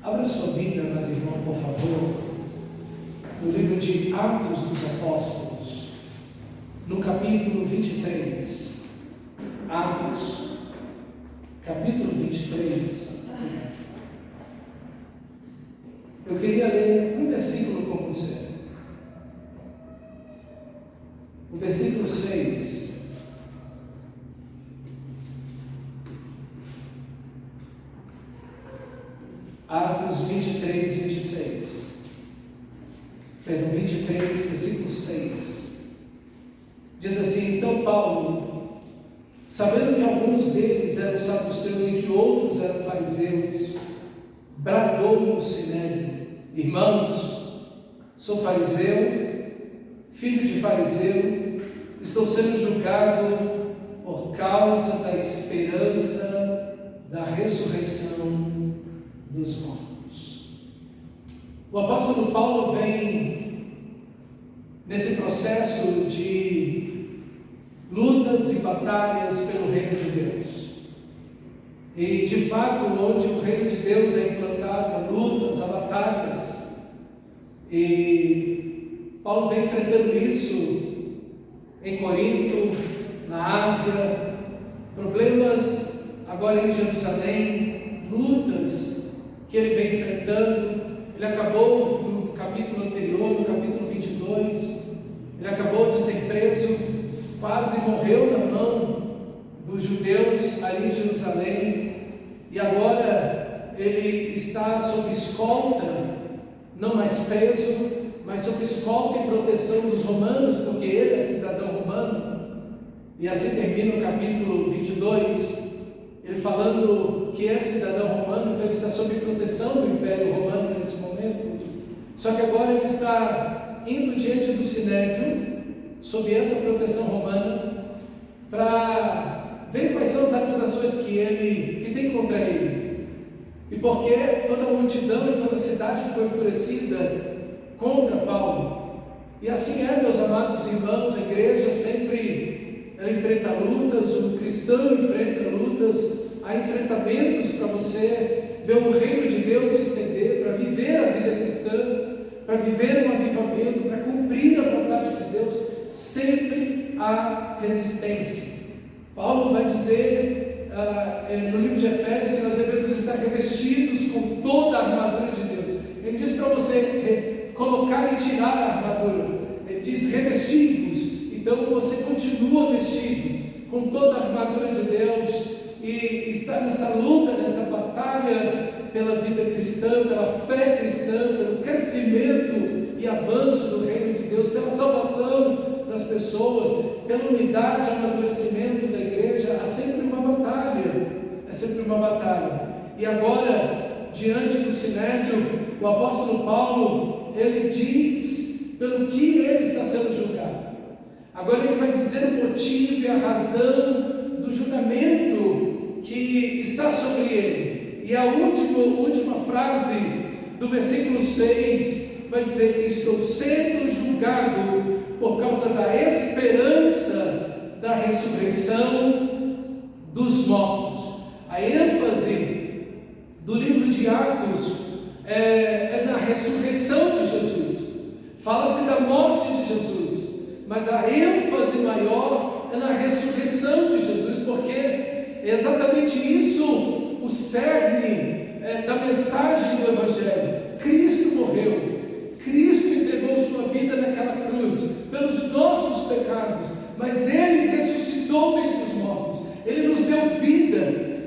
Abra sua Bíblia, meu irmão, por favor, no livro de Atos dos Apóstolos, no capítulo 23. Atos, capítulo 23. Eu queria ler um versículo com você. O versículo 6. Atos 23, 26. Perdão, 23, versículo 6. Diz assim: então Paulo, sabendo que alguns deles eram saduceus e que outros eram fariseus, bradou no sinédrio: irmãos, sou fariseu, filho de fariseu, estou sendo julgado por causa da esperança da ressurreição dos mortos. O apóstolo Paulo vem nesse processo de lutas e batalhas pelo reino de Deus. E de fato, onde o reino de Deus é implantado, há lutas, há batalhas. E Paulo vem enfrentando isso em Corinto, na Ásia, problemas agora em Jerusalém, lutas que ele vem enfrentando. Ele acabou no capítulo anterior, no capítulo 22, ele acabou de ser preso, quase morreu na mão dos judeus ali em Jerusalém, e agora ele está sob escolta, não mais preso, mas sob escolta e proteção dos romanos, porque ele é cidadão romano. E assim termina o capítulo 22, ele falando que é cidadão romano, então ele está sob proteção do Império Romano nesse momento. Só que agora ele está indo diante do Sinédrio, sob essa proteção romana, para ver quais são as acusações que tem contra ele. E porque toda a multidão e toda a cidade ficou enfurecida contra Paulo. E assim é, meus amados irmãos, a igreja sempre ela enfrenta lutas, o cristão enfrenta lutas, há enfrentamentos para você ver o reino de Deus se estender, para viver a vida cristã, para viver um avivamento, para cumprir a vontade de Deus. Sempre há resistência. Paulo vai dizer no livro de Efésios que nós devemos estar revestidos com toda a armadura de Deus. Ele diz para você colocar e tirar a armadura. Ele diz revestivos. Então você continua vestido com toda a armadura de Deus e está nessa luta, nessa batalha pela vida cristã, pela fé cristã, pelo crescimento e avanço do reino de Deus, pela salvação das pessoas, pela unidade e amadurecimento da igreja. Há sempre uma batalha, é sempre uma batalha. E agora, diante do Sinédrio, o apóstolo Paulo, ele diz pelo que ele está sendo julgado. Agora ele vai dizer o motivo e a razão do julgamento que está sobre ele. E a última frase do versículo 6 vai dizer: estou sendo julgado por causa da esperança da ressurreição dos mortos. A ênfase do livro de Atos é na ressurreição de Jesus. Fala-se da morte de Jesus, mas a ênfase maior é na ressurreição de Jesus, porque é exatamente isso o cerne da mensagem do Evangelho. Cristo morreu, Cristo entregou sua vida naquela cruz pelos nossos pecados, mas Ele ressuscitou dentre os mortos. Ele nos deu vida,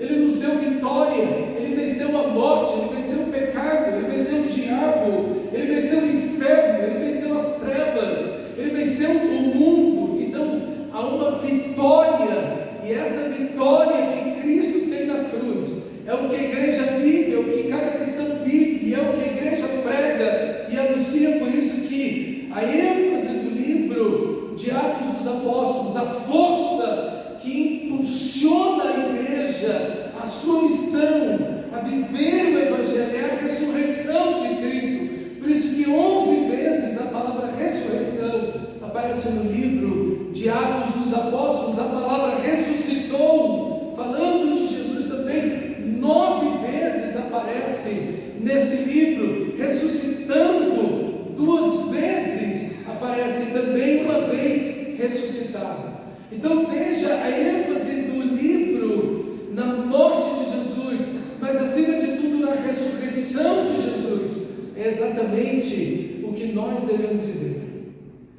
Ele nos deu vitória, Ele venceu a morte, Ele venceu o pecado, Ele venceu o diabo, Ele venceu o inferno, Ele venceu as trevas, Ele venceu o mundo. Então há uma vitória, e essa vitória que Cristo tem na cruz é o que a igreja vive, é o que cada cristão vive, e é o que a igreja prega e anuncia. Por isso que a ênfase do livro de Atos dos Apóstolos, a força que impulsiona a igreja, a sua missão, a viver o Evangelho, é a ressurreição de Cristo. Por isso que 11 vezes a palavra ressurreição aparece no livro de Atos dos Apóstolos. A palavra ressuscitou, falando de Jesus também, 9 vezes aparece nesse livro, ressuscitando 2 vezes, aparece também uma vez ressuscitado. Então veja a ênfase do livro na morte de Jesus, mas acima de tudo na ressurreição de Jesus. É exatamente o que nós devemos viver.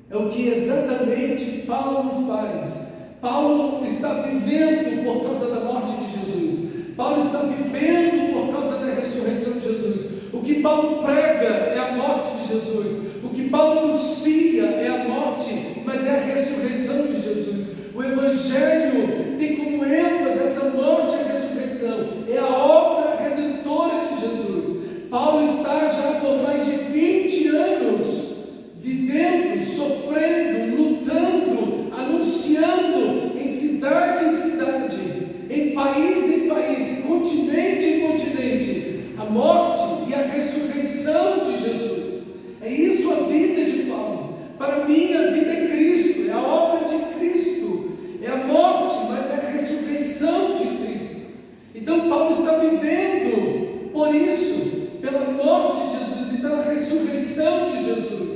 É o que exatamente Paulo faz. Paulo está vivendo por causa da morte de Jesus. Paulo está vivendo por causa da ressurreição de Jesus. O que Paulo prega é a morte de Jesus. O que Paulo anuncia é a morte, mas é a ressurreição de Jesus. O Evangelho tem como ênfase essa morte e a ressurreição. É a obra redentora de Jesus. Paulo está já por mais de 20 anos vivendo, sofrendo, lutando, anunciando em cidade, em país, em continente, a morte e a ressurreição de Jesus. É isso a vida de Paulo. Para mim a vida é Cristo, é a obra de Cristo, é a morte, mas é a ressurreição de Cristo. Então Paulo está vivendo por isso, pela morte de Jesus e pela ressurreição de Jesus,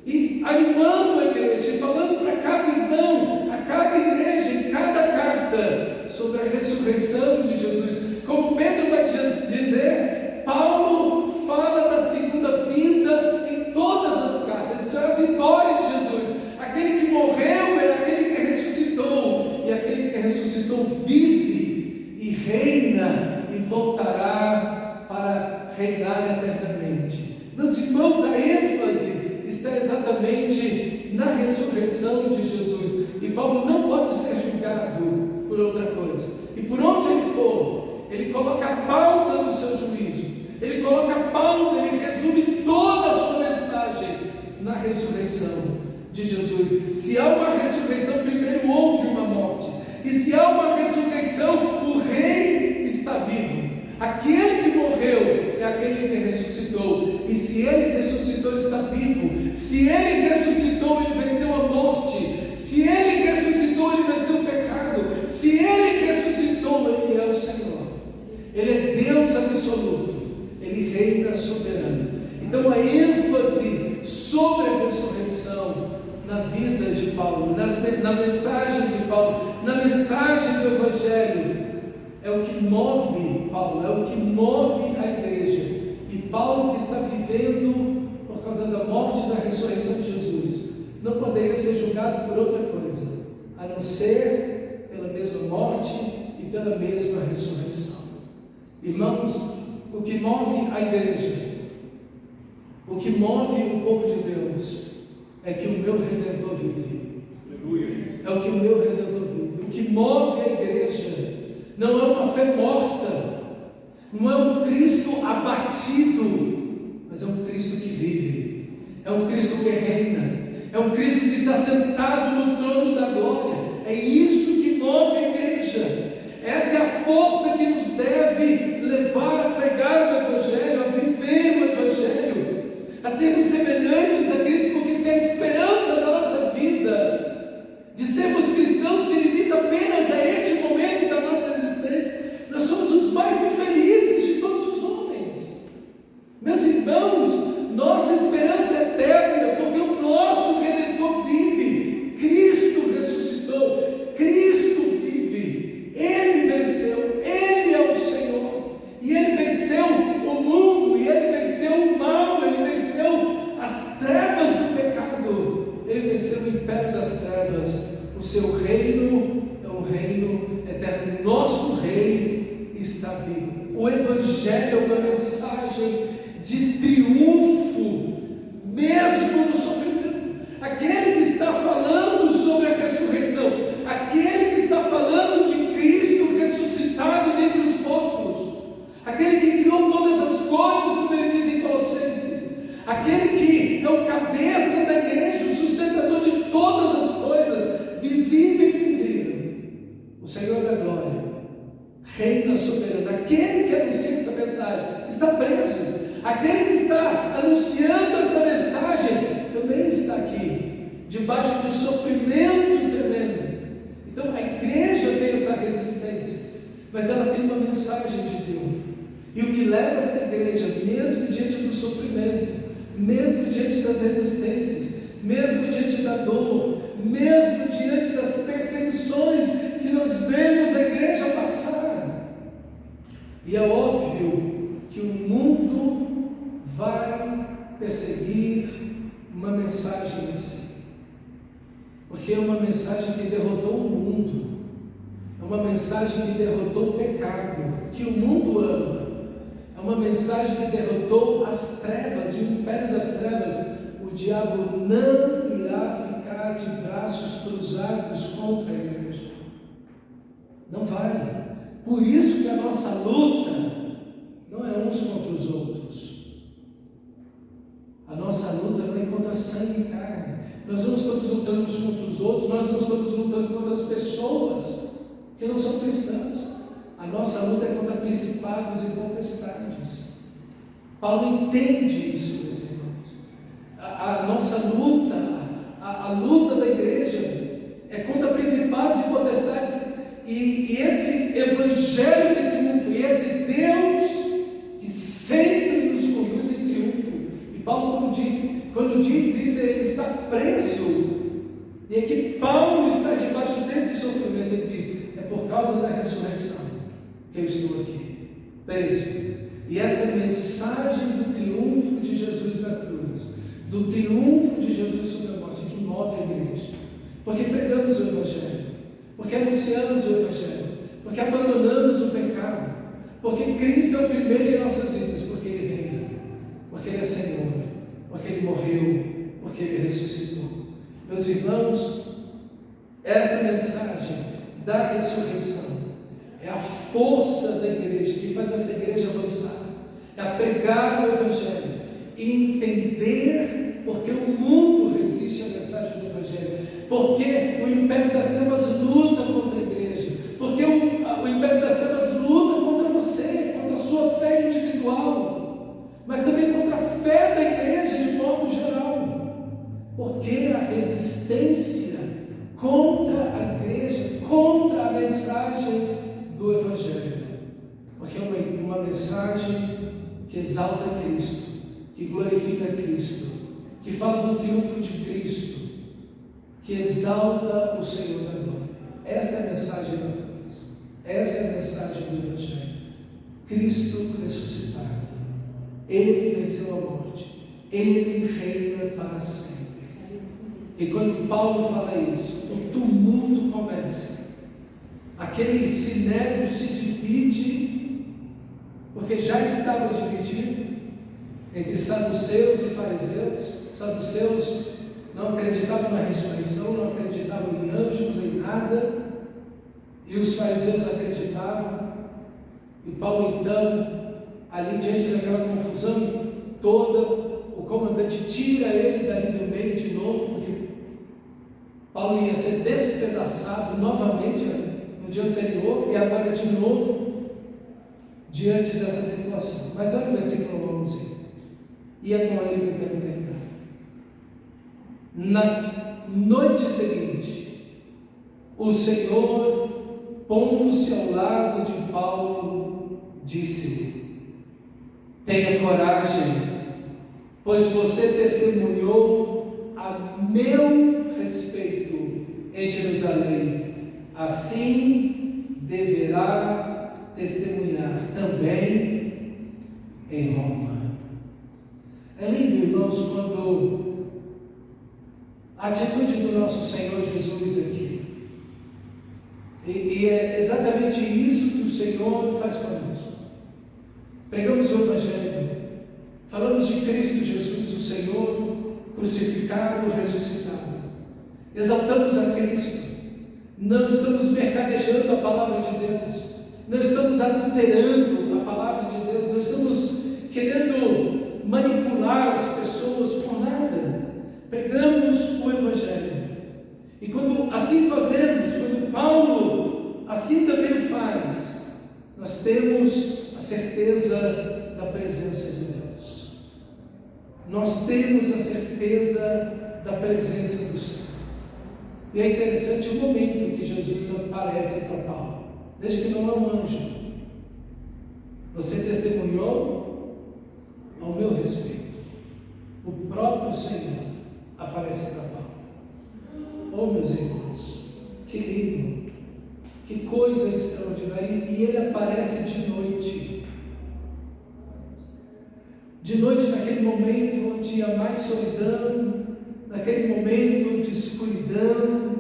e animando a igreja, e falando para cada irmão, a cada igreja, em cada carta, sobre a ressurreição de Jesus. Como Pedro vai dizer, Paulo fala da segunda vinda em todas as cartas. Isso é a vitória de Jesus. Aquele que morreu é aquele que ressuscitou, e aquele que ressuscitou vive e reina e voltará para reinar eternamente. Meus irmãos, a ênfase está exatamente na ressurreição de Jesus, e Paulo não pode ser julgado por outra coisa, e por onde ele for, ele coloca a pauta do seu juízo, ele coloca a pauta, ele resume toda a sua mensagem na ressurreição de Jesus. Se há uma ressurreição, primeiro houve uma morte, e se há uma ressurreição, o rei está vivo. Aquele que morreu é aquele que ressuscitou, e se ele ressuscitou, ele está vivo. Se ele ressuscitou, ele venceu a morte. Se ele ressuscitou, ele venceu o pecado. Se ele ressuscitou, ele é o Senhor. Ele é Deus absoluto, ele reina soberano. Então a ênfase sobre a ressurreição na vida de Paulo, na mensagem de Paulo, na mensagem do Evangelho, é o que move Paulo, é o que move a igreja. E Paulo, que está vivendo por causa da morte e da ressurreição de Jesus, não poderia ser julgado por outra coisa, a não ser pela mesma morte e pela mesma ressurreição. Irmãos, o que move a igreja, o que move o povo de Deus, é que o meu Redentor vive. É o que o meu Redentor vive. O que move a igreja não é uma fé morta, não é um Cristo abatido, mas é um Cristo que vive, é um Cristo que reina, é um Cristo que está sentado no trono da glória. É isso que move a igreja. Essa é a força que nos deve levar a pregar o Evangelho, a viver o Evangelho, a sermos semelhantes a Cristo, porque se a esperança da nossa vida de sermos cristãos se limita apenas a este momento da nossa existência, nós somos os mais infelizes de todos os homens. Meus irmãos, nossa esperança é eterna, porque o nosso Redentor vive. Cristo ressuscitou, Cristo vive, Ele venceu, Ele é o Senhor, e Ele venceu o mundo, e Ele venceu o mal, Ele venceu as trevas do pecado, Ele venceu o império das trevas. O seu reino é um reino eterno. Nosso Rei está vivo. O Evangelho é uma mensagem de triunfo, mesmo no sofrimento. Aquele que está falando sobre a ressurreição, aquele que está falando de Cristo ressuscitado dentre os mortos, aquele que criou todas as coisas, como ele diz em Colossenses, aquele que é o cabeça da igreja, o sustentador de todas as coisas, visível e invisível, o Senhor da glória, reina soberano. Aquele que anuncia esta mensagem está preso, aquele que está anunciando esta mensagem também está aqui, debaixo de um sofrimento tremendo. Então a igreja tem essa resistência, mas ela tem uma mensagem de Deus. E o que leva esta igreja, mesmo diante do sofrimento, mesmo diante das resistências, mesmo diante da dor, mesmo diante das perseguições que nós vemos a igreja passar. E é óbvio que o mundo vai perseguir uma mensagem assim, porque é uma mensagem que derrotou o mundo, é uma mensagem que derrotou o pecado, que o mundo ama. É uma mensagem que derrotou as trevas e o império das trevas. O diabo não irá ficar de braços cruzados contra a igreja. Não vai. Por isso que a nossa luta não é uns contra os outros. A nossa luta não é contra sangue e carne. Nós não estamos lutando uns contra os outros, nós não estamos lutando contra as pessoas que não são cristãs. A nossa luta é contra principados e potestades. Paulo entende isso, meus irmãos. A nossa luta, a luta da igreja é contra principados e potestades. E esse evangelho que triunfa, e esse Deus que sempre nos conduz em triunfo. E Paulo, quando diz isso, ele está preso. E aqui Paulo está debaixo desse sofrimento. Ele diz: é por causa da ressurreição que eu estou aqui, preso. E esta mensagem do triunfo de Jesus na cruz, do triunfo de Jesus sobre a morte, que move a igreja. Porque pregamos o Evangelho, porque anunciamos o Evangelho, porque abandonamos o pecado, porque Cristo é o primeiro em nossas vidas, porque Ele reina, porque Ele é Senhor, porque Ele morreu, porque Ele ressuscitou. Meus irmãos, esta mensagem da ressurreição é a força da igreja, que faz essa igreja avançar, é a pregar o Evangelho e entender porque o mundo resiste à mensagem do Evangelho, porque o império das trevas luta contra a igreja, porque o império das trevas luta contra você, contra a sua fé individual, mas também contra a fé da igreja de modo geral, porque a resistência contra a igreja, contra a mensagem do Evangelho, porque é uma mensagem que exalta Cristo, que glorifica Cristo, que fala do triunfo de Cristo, que exalta o Senhor da glória. Esta é a mensagem da cruz, essa é a mensagem do Evangelho. Cristo ressuscitado, Ele venceu a morte, Ele reina para sempre. E quando Paulo fala isso, o tumulto começa. Aquele sinédrio se divide, porque já estava dividido entre saduceus e fariseus. Saduceus não acreditavam na ressurreição, não acreditavam em anjos, em nada, e os fariseus acreditavam. E Paulo, então, ali diante daquela confusão toda, o comandante tira ele dali do meio de novo, porque Paulo ia ser despedaçado novamente no dia anterior e agora de novo diante dessa situação. Mas olha o versículo 11, e é com ele que eu quero terminar. Na noite seguinte, o Senhor, pondo-se ao lado de Paulo, disse-lhe: tenha coragem, pois você testemunhou a meu respeito em Jerusalém, assim deverá testemunhar também em Roma. É lindo, irmãos, quando a atitude do nosso Senhor Jesus aqui, e é exatamente isso que o Senhor faz conosco. Pregamos o Evangelho, falamos de Cristo Jesus, o Senhor crucificado, ressuscitado, exaltamos a Cristo, não estamos mercadejando a palavra de Deus, não estamos adulterando a palavra de Deus, não estamos querendo manipular as pessoas por nada. Pregamos o Evangelho. E quando assim fazemos, quando Paulo assim também faz, nós temos a certeza da presença de Deus. Nós temos a certeza da presença do Senhor. E é interessante o momento que Jesus aparece para Paulo. Veja que não é um anjo. Você testemunhou aparece de noite. De noite, naquele momento onde há mais solidão, naquele momento de escuridão,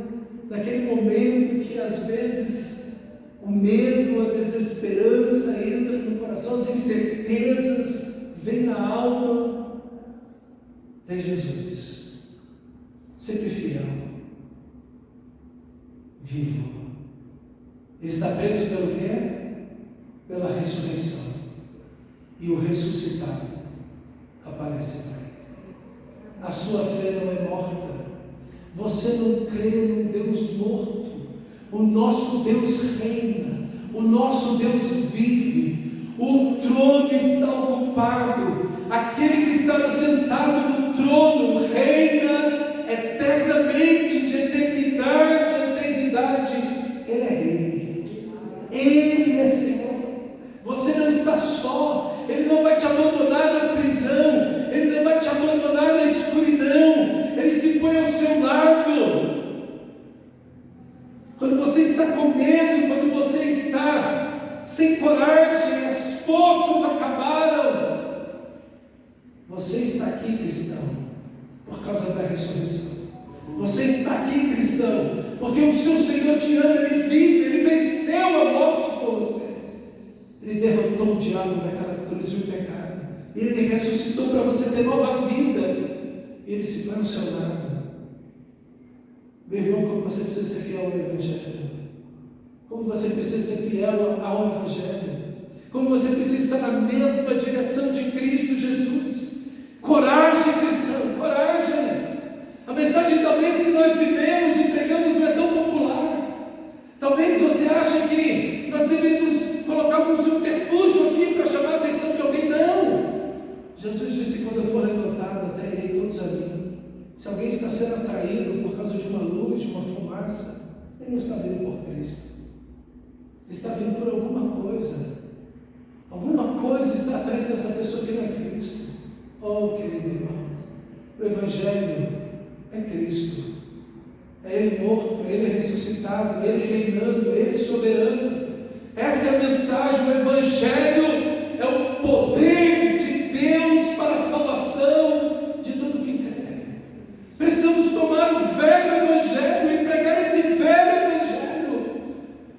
naquele momento que às vezes o medo, a desesperança entra no coração, as incertezas vêm na alma. Tem Jesus, sempre fiel, vivo. Ele está preso pelo quê? Pela ressurreição. E o ressuscitado aparece para ele. A sua fé não é morta. Você não crê num Deus morto. O nosso Deus reina. O nosso Deus vive. O trono está ocupado. Aquele que está sentado no trono reina eternamente, de eternidade a eternidade. Ele é rei. Ele é Senhor. Você não está só. Ele não vai te abandonar na prisão. Ele não vai te abandonar na escuridão. Ele se põe ao seu lado. Quando você está com medo, quando você está sem coragem, as forças acabaram, você está aqui, cristão, por causa da ressurreição. Você está aqui, cristão, porque o seu Senhor te ama, Ele vive, Ele venceu a morte por você. Ele derrotou o diabo naquela cruz e o pecado. Ele ressuscitou para você ter nova vida. E Ele se põe ao seu lado. Meu irmão, como você precisa ser fiel ao Evangelho. Como você precisa ser fiel ao Evangelho. Como você precisa estar na mesma direção de Cristo Jesus. Coragem, cristão, coragem. A mensagem talvez que nós vivemos e pregamos não é tão popular. Talvez você ache que nós deveríamos colocar algum subterfúgio aqui para chamar a atenção de alguém. Não! Jesus disse: quando eu for levantado, atrairei todos a mim. Se alguém está sendo atraído por causa de uma luz, de uma fumaça, ele não está vindo por Cristo. Ele está vindo por alguma coisa. Alguma coisa está atraindo essa pessoa que não é Cristo. Oh, querido irmão, o Evangelho é Cristo. É Ele morto, é Ele ressuscitado, é Ele reinando, é Ele soberano. Essa é a mensagem. O Evangelho é o poder de Deus para a salvação de todo que crê. Precisamos tomar o velho Evangelho e pregar esse velho Evangelho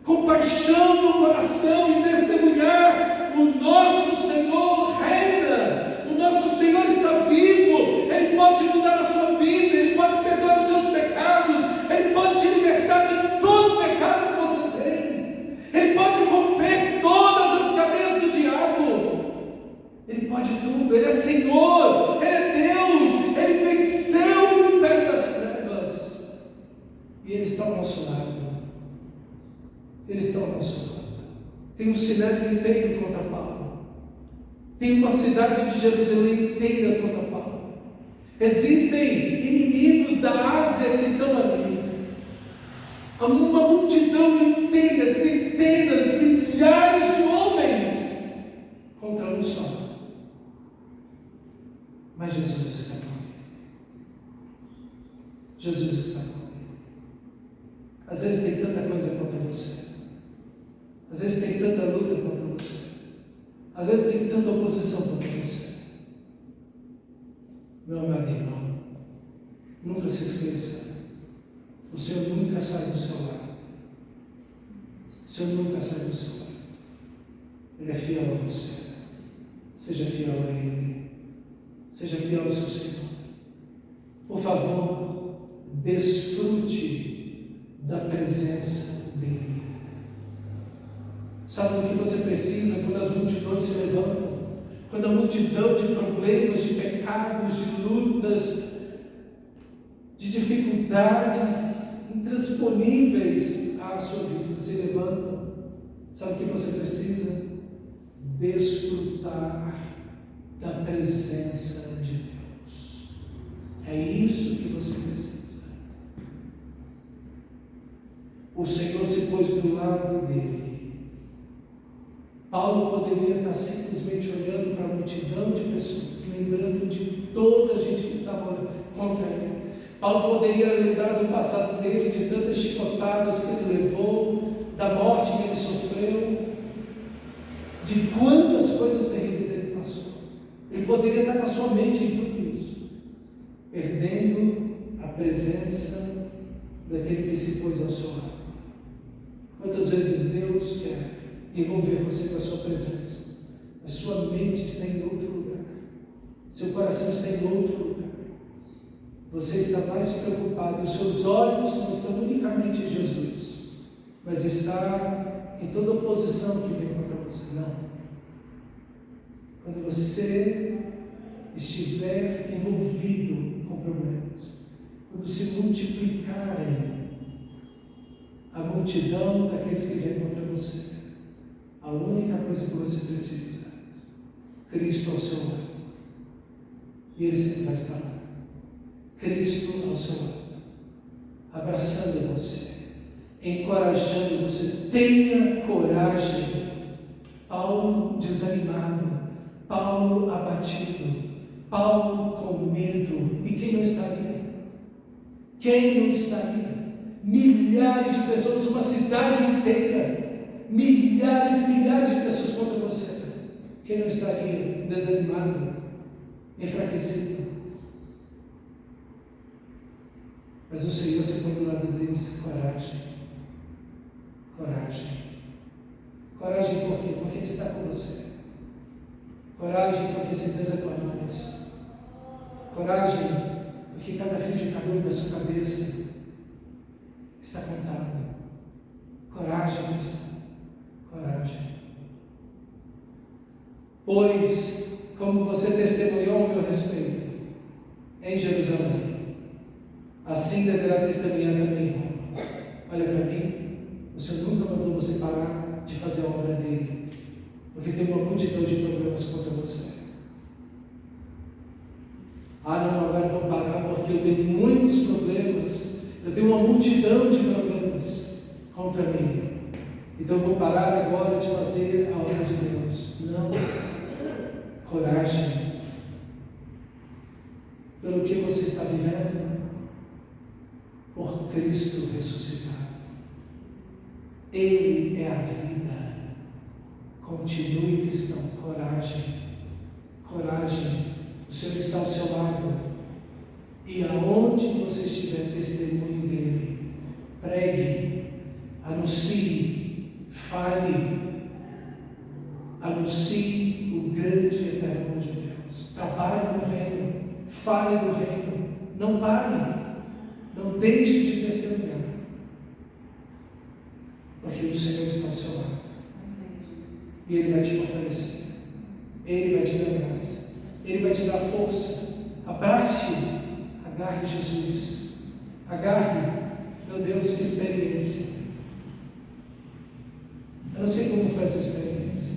com paixão no coração e testemunhar: o nosso Senhor reina, o nosso Senhor está vivo, Ele pode mudar a sua vida, Ele pode perdoar os seus pecados, Ele pode te libertar de todo o pecado que você tem, Ele pode romper todas as cadeias do diabo, Ele pode tudo. Ele é Senhor, Ele é Deus, Ele venceu o império das trevas e Ele está ao nosso lado. Ele está ao nosso lado. Tem um sinédrio inteiro contra Paulo. Tem uma cidade de Jerusalém inteira contra Paulo. Existem inimigos da Ásia que estão ali. Há uma multidão inteira, centenas, milhares de homens contra um só. Mas Jesus está com ele. Jesus está com ele. Às vezes tem tanta coisa contra você. Às vezes tem tanta luta contra você. Às vezes tem tanta oposição contra você. Meu amado irmão, nunca se esqueça: o Senhor nunca sai do seu lado. O Senhor nunca sai do seu lado. Ele é fiel a você. Seja fiel a Ele. Seja fiel ao seu Senhor. Por favor, desfrute da presença dEle. Sabe o que você precisa quando as multidões se levantam? Quando a multidão de problemas, de pecados, de lutas, de dificuldades intransponíveis à sua vista se levantam, sabe o que você precisa? Desfrutar da presença de Deus. É isso que você precisa. O Senhor se pôs do lado dele. Paulo poderia estar simplesmente olhando para a multidão de pessoas, lembrando de toda a gente que estava contra ele. Paulo poderia lembrar do passado dele, de tantas chicotadas que ele levou, da morte que ele sofreu. de quantas coisas terríveis ele passou. Ele poderia estar com a sua mente em tudo isso, perdendo a presença daquele que se pôs ao seu lado. Quantas vezes Deus quer envolver você com a sua presença, mas sua mente está em outro lugar, seu coração está em outro lugar, você está mais preocupado, os seus olhos não estão unicamente em Jesus, mas está em toda oposição que vem contra você. Não. Quando você estiver envolvido com problemas, quando se multiplicarem a multidão daqueles que vêm contra você, a única coisa que você precisa, Cristo ao seu lado. E Ele sempre vai estar lá. Cristo ao seu lado, abraçando você, encorajando você. Tenha coragem. Paulo desanimado, Paulo abatido, Paulo com medo. E quem não estaria? Quem não estaria? Milhares de pessoas, uma cidade inteira, milhares e milhares de pessoas contra você. Quem não estaria desanimado, enfraquecido? Mas o Senhor se põe do lado dele e diz: coragem, coragem. Coragem por quê? Porque Ele está com você. Coragem porque certeza clamamos. Coragem porque cada fio de cabelo da sua cabeça está contado. Coragem, cristão. Coragem. Pois, como você testemunhou ao meu respeito em Jerusalém, assim deverá testemunhar também. Olha para mim, o Senhor nunca mandou você parar de fazer a obra dele, porque tem uma multidão de problemas contra você. Ah, não, agora eu vou parar porque eu tenho muitos problemas, eu tenho uma multidão de problemas contra mim, então eu vou parar agora de fazer a obra de Deus. Não. Coragem. Pelo que você está vivendo, por Cristo ressuscitado. Ele é a vida. Continue, cristão. Coragem. Coragem. O Senhor está ao seu lado. E aonde você estiver, testemunho dele. Pregue. Anuncie. Fale. Anuncie o grande e eterno amor de Deus. Trabalhe no reino. Fale do reino. Não pare. Não deixe de testemunhar. Porque o Senhor está ao seu lado. E Ele vai te fortalecer. Ele vai te dar graça. Ele vai te dar força. Abrace-o. Agarre Jesus. Agarre. Meu Deus, que experiência. Eu não sei como foi essa experiência.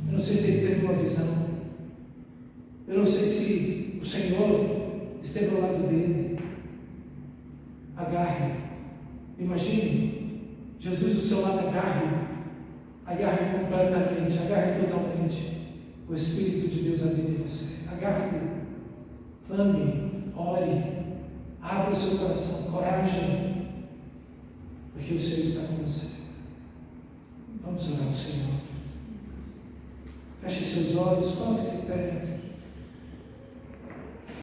Eu não sei se ele teve uma visão. Eu não sei se o Senhor esteve ao lado dele. Agarre. Imagine Jesus do seu lado. Agarre. Agarre completamente. Agarre totalmente. O Espírito de Deus habita em você. Agarre. Clame. Ore. Abra o seu coração. Coragem. Porque o Senhor está com você. Vamos orar ao Senhor. Feche seus olhos. Coloque-se em pé.